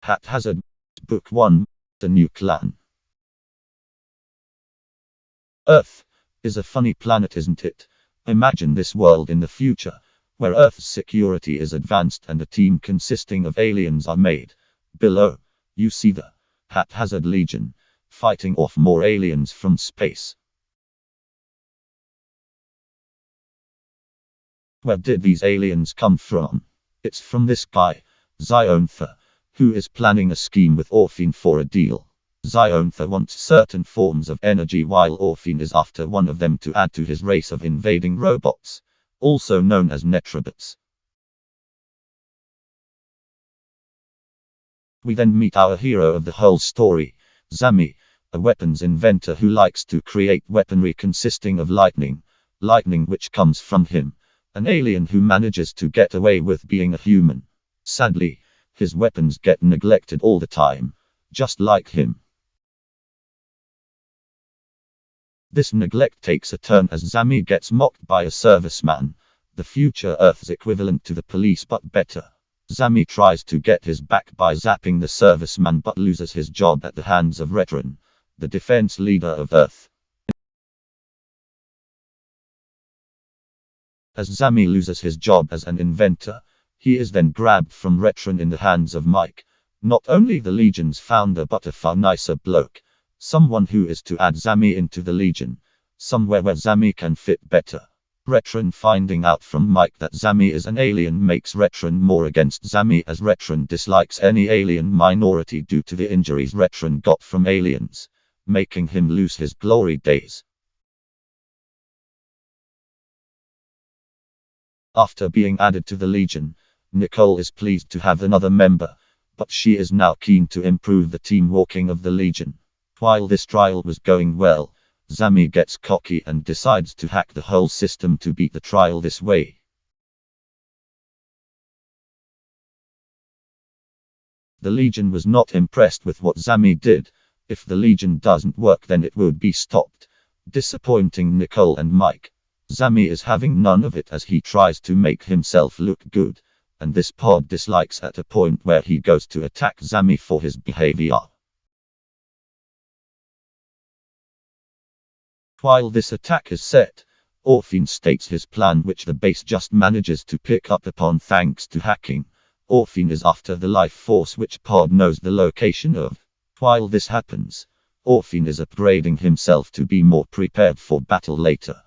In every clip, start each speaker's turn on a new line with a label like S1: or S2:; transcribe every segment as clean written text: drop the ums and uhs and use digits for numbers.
S1: Haphazard. Book 1. The New Clan. Earth is a funny planet, isn't it? Imagine this world in the future, where Earth's security is advanced and a team consisting of aliens are made. Below, you see the Haphazard Legion, fighting off more aliens from space. Where did these aliens come from? It's from this guy, Ziontha, who is planning a scheme with Orphine for a deal. Ziontha wants certain forms of energy while Orphine is after one of them to add to his race of invading robots, also known as Netrobots. We then meet our hero of the whole story, Zami, a weapons inventor who likes to create weaponry consisting of lightning which comes from him, an alien who manages to get away with being a human. Sadly, his weapons get neglected all the time, just like him. This neglect takes a turn as Zami gets mocked by a serviceman, the future Earth's equivalent to the police but better. Zami tries to get his back by zapping the serviceman but loses his job at the hands of Retron, the defense leader of Earth. As Zami loses his job as an inventor, he is then grabbed from Retron in the hands of Mike, not only the Legion's founder but a far nicer bloke, someone who is to add Zami into the Legion, somewhere where Zami can fit better. Retron finding out from Mike that Zami is an alien makes Retron more against Zami as Retron dislikes any alien minority due to the injuries Retron got from aliens, making him lose his glory days. After being added to the Legion, Nicole is pleased to have another member, but she is now keen to improve the team working of the Legion. While this trial was going well, Zami gets cocky and decides to hack the whole system to beat the trial this way. The Legion was not impressed with what Zami did. If the Legion doesn't work then it would be stopped, disappointing Nicole and Mike. Zami is having none of it as he tries to make himself look good, and this pod dislikes at a point where he goes to attack Zami for his behavior. While this attack is set, Orphine states his plan which the base just manages to pick up upon thanks to hacking. Orphine is after the life force which pod knows the location of. While this happens, Orphine is upgrading himself to be more prepared for battle later.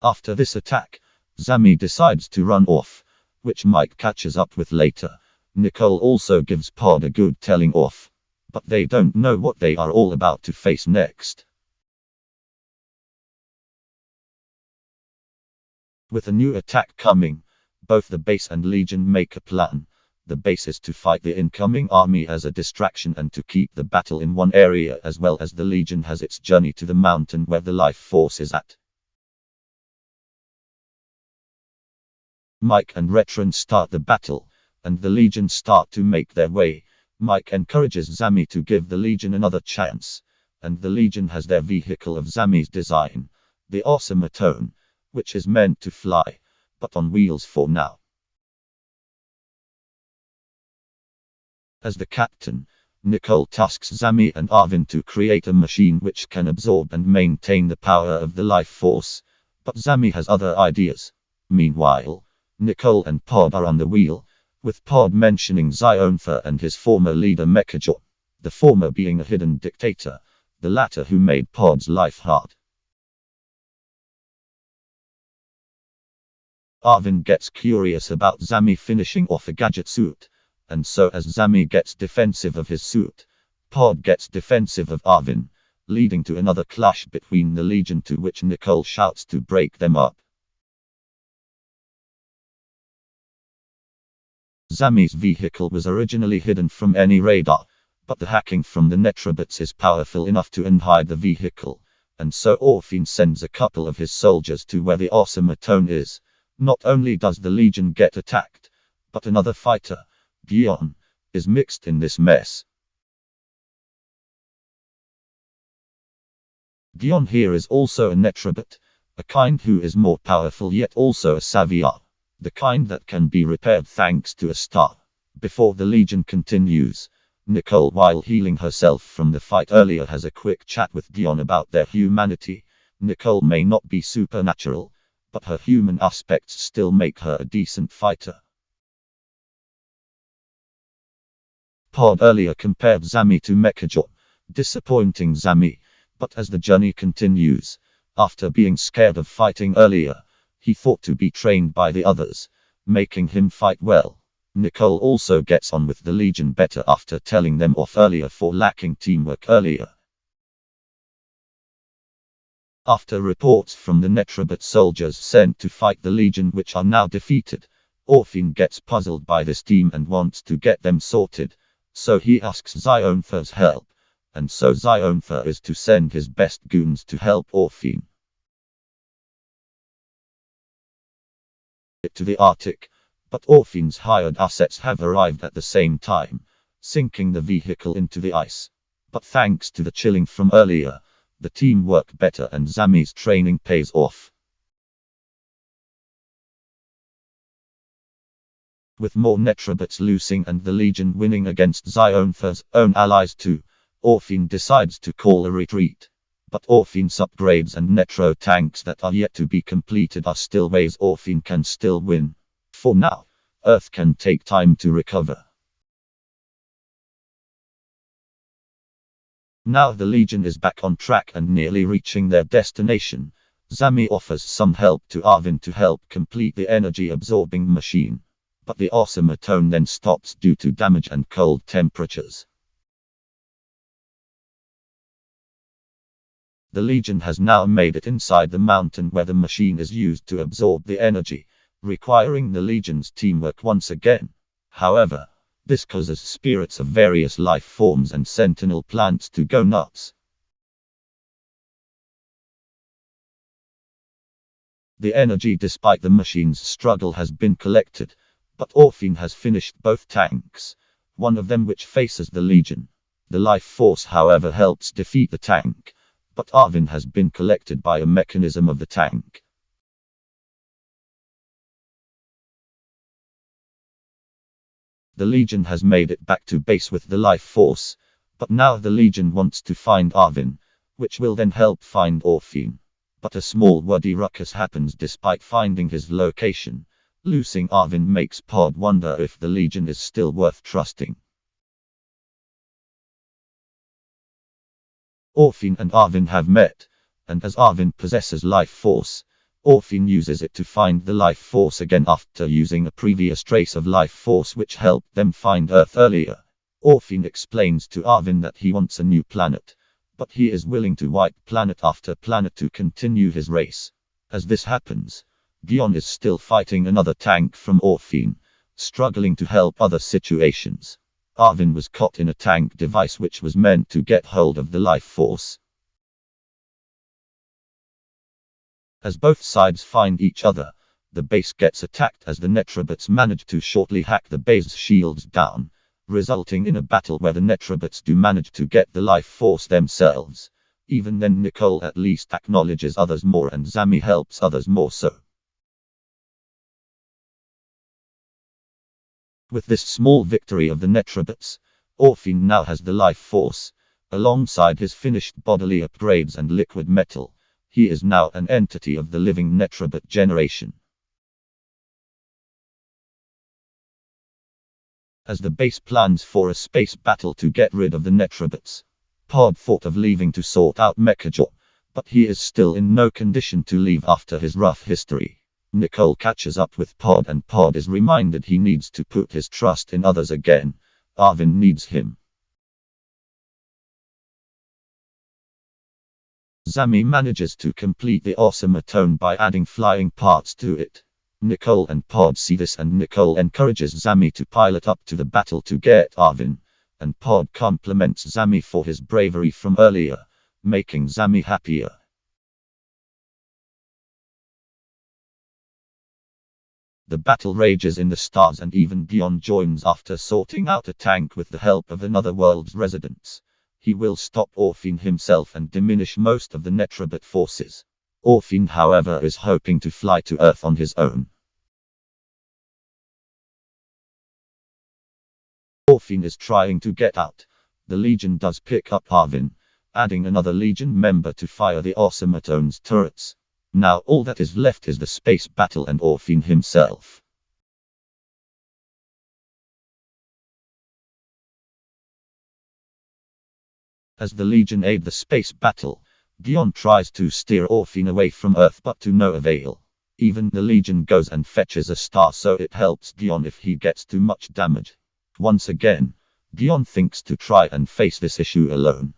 S1: After this attack, Zami decides to run off, which Mike catches up with later. Nicole also gives pod a good telling off, but they don't know what they are all about to face next. With a new attack coming, both the base and Legion make a plan. The base is to fight the incoming army as a distraction and to keep the battle in one area, as well as the Legion has its journey to the mountain where the life force is at. Mike and Retron start the battle, and the Legion start to make their way. Mike encourages Zami to give the Legion another chance, and the Legion has their vehicle of Zami's design, the Automaton, which is meant to fly, but on wheels for now. As the captain, Nicole tasks Zami and Arvin to create a machine which can absorb and maintain the power of the life force, but Zami has other ideas. Meanwhile, Nicole and Pod are on the wheel, with Pod mentioning Ziontha and his former leader Mechajor, the former being a hidden dictator, the latter who made Pod's life hard. Arvin gets curious about Zami finishing off a gadget suit, and so as Zami gets defensive of his suit, Pod gets defensive of Arvin, leading to another clash between the Legion, to which Nicole shouts to break them up. Zami's vehicle was originally hidden from any radar, but the hacking from the Netrobots is powerful enough to unhide the vehicle, and so Orphine sends a couple of his soldiers to where the Automaton is. Not only does the Legion get attacked, but another fighter, Gion, is mixed in this mess. Gion here is also a Netrobot, a kind who is more powerful yet also a savior. the kind that can be repaired thanks to a star. Before the Legion continues, Nicole, while healing herself from the fight earlier, has a quick chat with Dion about their humanity. Nicole may not be supernatural, but her human aspects still make her a decent fighter. Pod earlier compared Zami to Mechajob, disappointing Zami, but as the journey continues, after being scared of fighting earlier, he thought to be trained by the others, making him fight well. Nicole also gets on with the Legion better after telling them off earlier for lacking teamwork earlier. After reports from the Netrobot soldiers sent to fight the Legion, which are now defeated, Orphin gets puzzled by this team and wants to get them sorted, so he asks Xionthar's help, and so Xionthar is to send his best goons to help Orphin. To the Arctic, but Orphin's hired assets have arrived at the same time, sinking the vehicle into the ice. But thanks to the chilling from earlier, the team work better and Zami's training pays off. With more Netrobots losing and the Legion winning against Xionthar's own allies too, Orphin decides to call a retreat. But Orphin's upgrades and Netro tanks that are yet to be completed are still ways Orphin can still win. For now, Earth can take time to recover. Now the Legion is back on track and nearly reaching their destination. Zami offers some help to Arvin to help complete the energy-absorbing machine. But the automaton then stops due to damage and cold temperatures. The Legion has now made it inside the mountain where the machine is used to absorb the energy, requiring the Legion's teamwork once again. However, this causes spirits of various life forms and sentinel plants to go nuts. The energy, despite the machine's struggle, has been collected, but Orphin has finished both tanks, one of them which faces the Legion. The life force, however, helps defeat the tank, but Arvin has been collected by a mechanism of the tank. The Legion has made it back to base with the life force, but now the Legion wants to find Arvin, which will then help find Orphin. But a small woody ruckus happens despite finding his location. Losing Arvin makes Pod wonder if the Legion is still worth trusting. Orphin and Arvin have met, and as Arvin possesses life force, Orphin uses it to find the life force again after using a previous trace of life force which helped them find Earth earlier. Orphin explains to Arvin that he wants a new planet, but he is willing to wipe planet after planet to continue his race. As this happens, Dion is still fighting another tank from Orphin, struggling to help other situations. Arvin was caught in a tank device which was meant to get hold of the life force. As both sides find each other, the base gets attacked as the Netrobots manage to shortly hack the base's shields down, resulting in a battle where the Netrobots do manage to get the life force themselves. Even then, Nicole at least acknowledges others more and Zami helps others more so. With this small victory of the Netrobots, Orphin now has the life force, alongside his finished bodily upgrades and liquid metal. He is now an entity of the living Netrobot generation. As the base plans for a space battle to get rid of the Netrobots, Pod thought of leaving to sort out Mechajob, but he is still in no condition to leave after his rough history. Nicole catches up with Pod and Pod is reminded he needs to put his trust in others again. Arvin needs him. Zami manages to complete the automaton by adding flying parts to it. Nicole and Pod see this and Nicole encourages Zami to pilot up to the battle to get Arvin, and Pod compliments Zami for his bravery from earlier, making Zami happier. The battle rages in the stars and even Dion joins after sorting out a tank with the help of another world's residents. He will stop Orphin himself and diminish most of the Netrobot forces. Orphin, however, is hoping to fly to Earth on his own. Orphan is trying to get out. The Legion does pick up Arvin, adding another Legion member to fire the Awesomeatone's turrets. Now all that is left is the space battle and Orphan himself. As the Legion aid the space battle, Dion tries to steer Orphan away from Earth but to no avail. Even the Legion goes and fetches a star so it helps Dion if he gets too much damage. Once again, Dion thinks to try and face this issue alone.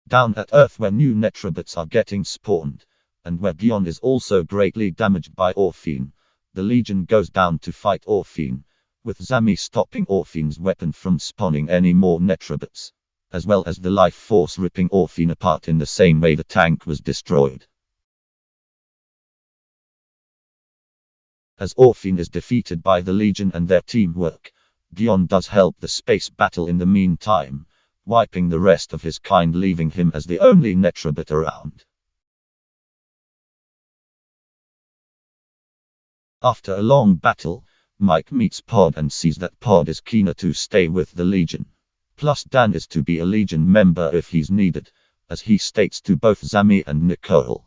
S1: Down at Earth where new Netrobots are getting spawned, and where Dion is also greatly damaged by Orphan, the Legion goes down to fight Orphan, with Zami stopping Orphan's weapon from spawning any more Netrobots, as well as the life force ripping Orphan apart in the same way the tank was destroyed. As Orphan is defeated by the Legion and their teamwork, Dion does help the space battle in the meantime, wiping the rest of his kind, leaving him as the only Netrobot around. After a long battle, Mike meets Pod and sees that Pod is keener to stay with the Legion. Plus Dan is to be a Legion member if he's needed, as he states to both Zami and Nicole.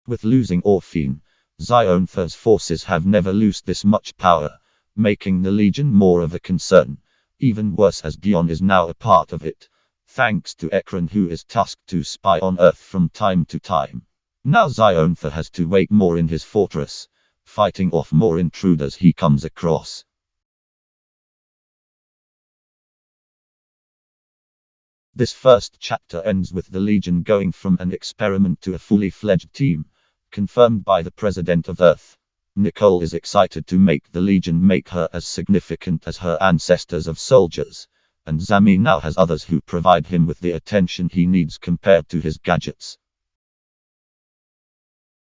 S1: With losing Orphan, Xiontha's forces have never lost this much power, making the Legion more of a concern. Even worse as Dion is now a part of it, thanks to Ekron who is tasked to spy on Earth from time to time. Now Xiontha has to wait more in his fortress, fighting off more intruders he comes across. This first chapter ends with the Legion going from an experiment to a fully fledged team, confirmed by the President of Earth. Nicole is excited to make the Legion make her as significant as her ancestors of soldiers, and Zami now has others who provide him with the attention he needs compared to his gadgets.